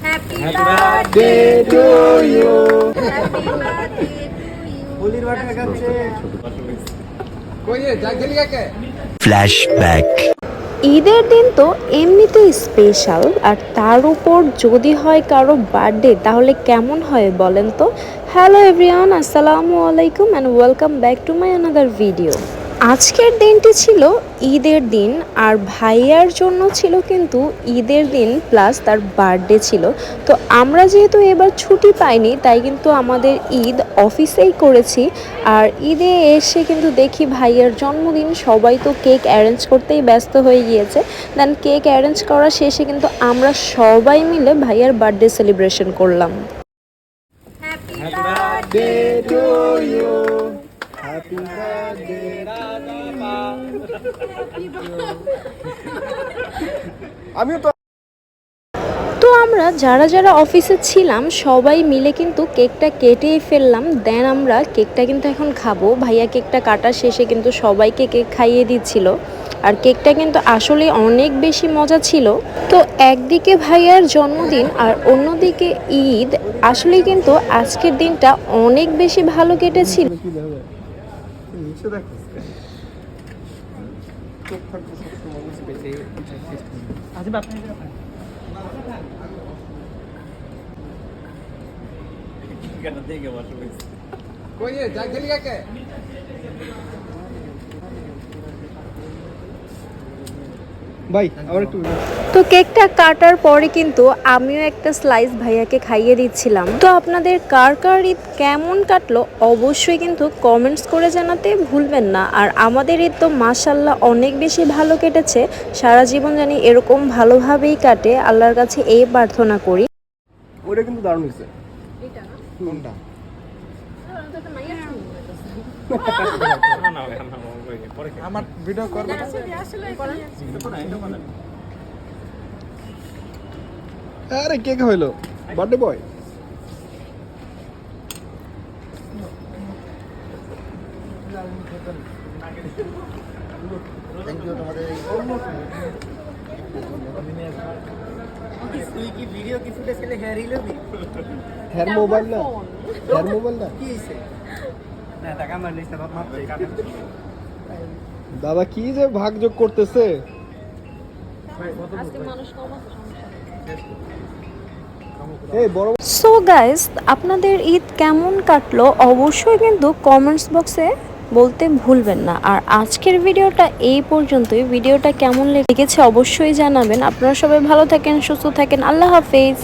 Happy birthday to you. Happy birthday to you. Flashback. ঈদের দিন তো এমনিতেই স্পেশাল, আর তার উপর যদি হয় কারো বার্থডে তাহলে কেমন হয় বলেন তো। হ্যালো এভরিওয়ান, আসসালামু আলাইকুম and welcome back to my another video. আজকের দিনটি ছিল ঈদের দিন, আর ভাইয়ার জন্য ছিল কিন্তু ঈদের দিন প্লাস তার বার্থডে ছিল। তো আমরা যেহেতু এবার ছুটি পাইনি, তাই কিন্তু আমাদের ঈদ অফিসেই করেছি। আর ঈদে এসে কিন্তু দেখি ভাইয়ার জন্মদিন, সবাই তো কেক অ্যারেঞ্জ করতেই ব্যস্ত হয়ে গিয়েছে। দেন কেক অ্যারেঞ্জ করা শেষে কিন্তু আমরা সবাই মিলে ভাইয়ার বার্থডে সেলিব্রেশন করলাম। Happy birthday to you. Happy birthday আমিও তো আমরা যারা যারা অফিসে ছিলাম সবাই মিলে কিন্তু কেকটা কেটেই ফেললাম। দেন আমরা কেকটা কিন্তু এখন খাবো। ভাইয়া কেকটা কাটা শেষে কিন্তু সবাইকে কেক খাইয়ে দিচ্ছিল, আর কেকটা কিন্তু আসলে অনেক বেশি মজা ছিল। তো একদিকে ভাইয়ার জন্মদিন আর অন্যদিকে ঈদ, আসলে কিন্তু আজকের দিনটা অনেক বেশি ভালো কেটেছিল। ভাই আবার একটু তো কেকটা কাটার পরে কিন্তু আমিও একটা স্লাইস ভাইয়াকে খাইয়ে দিচ্ছিলাম। তো আপনাদের কার কার ঈদ কেমন কাটলো অবশ্যই কিন্তু কমেন্টস করে জানাতে ভুলবেন না। আর আমাদের ঈদ তো মাশাল্লাহ অনেক বেশি ভালো কেটেছে। সারা জীবন জানি এরকম ভালোভাবেই কাটে, আল্লাহর কাছে এই প্রার্থনা করি। ওটা কিন্তু দারুণ হয়েছে। কোনটা? আমার ভিডিও করবে আরে কে কে হইলো বার্থডে বয়? থ্যাংক ইউ তোমাদের। হেয়ার মোবাইল না, হেয়ার মোবাইল না দাদা কি যে ভাগযোগ করতেছে। সো গাইস, আপনাদের ঈদ কেমন কাটলো অবশ্যই কিন্তু কমেন্টস বক্সে বলতে ভুলবেন না। আর আজকের ভিডিওটা এই পর্যন্তই। ভিডিওটা কেমন লেগেছে অবশ্যই জানাবেন। আপনারা সবাই ভালো থাকেন, সুস্থ থাকেন। আল্লাহ হাফেজ।